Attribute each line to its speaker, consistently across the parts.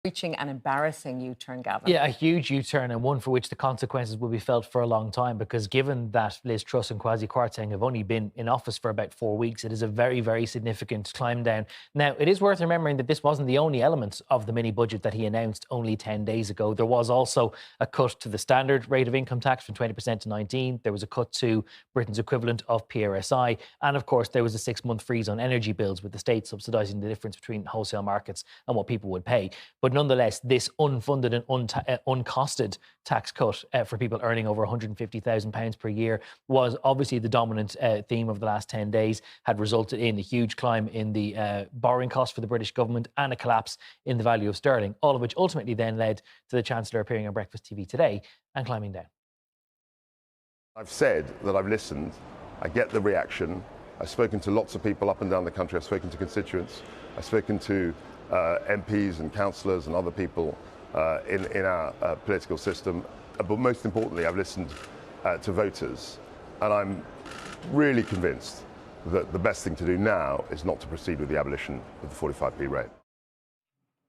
Speaker 1: Reaching an embarrassing U-turn, Gavin.
Speaker 2: Yeah, a huge U-turn, and one for which the consequences will be felt for a long time, because given that Liz Truss and Kwasi Kwarteng have only been in office for about 4 weeks, it is a very, very significant climb down. Now, it is worth remembering that this wasn't the only element of the mini budget that he announced only 10 days ago. There was also a cut to the standard rate of income tax from 20% to 19%. There was a cut to Britain's equivalent of PRSI. And of course, there was a 6-month freeze on energy bills, with the state subsidising the difference between wholesale markets and what people would pay. But nonetheless, this unfunded and uncosted tax cut for people earning over £150,000 per year was obviously the dominant theme of the last 10 days, had resulted in a huge climb in the borrowing cost for the British government and a collapse in the value of sterling, all of which ultimately then led to the Chancellor appearing on Breakfast TV today and climbing down.
Speaker 3: I've said that I've listened, I get the reaction. I've spoken to lots of people up and down the country, I've spoken to constituents, I've spoken to MPs and councillors and other people in our political system. But most importantly, I've listened to voters. And I'm really convinced that the best thing to do now is not to proceed with the abolition of the 45p rate.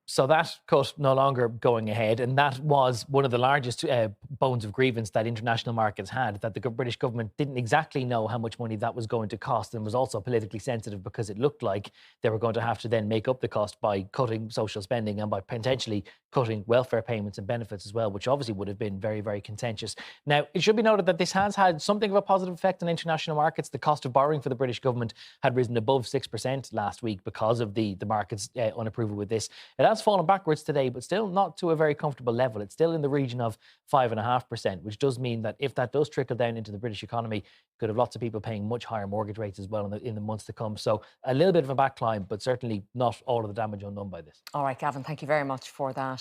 Speaker 2: So that cut no longer going ahead, and that was one of the largest bones of grievance that international markets had, that the British government didn't exactly know how much money that was going to cost, and was also politically sensitive because it looked like they were going to have to then make up the cost by cutting social spending and by potentially cutting welfare payments and benefits as well, which obviously would have been very, very contentious. Now, it should be noted that this has had something of a positive effect on international markets. The cost of borrowing for the British government had risen above 6% last week because of the market's unapproval with this. It has fallen backwards today, but still not to a very comfortable level. It's still in the region of 5.5%, which does mean that if that does trickle down into the British economy, could have lots of people paying much higher mortgage rates as well in the months to come. So a little bit of a back climb, but certainly not all of the damage undone by this.
Speaker 1: All right, Gavin, thank you very much for that.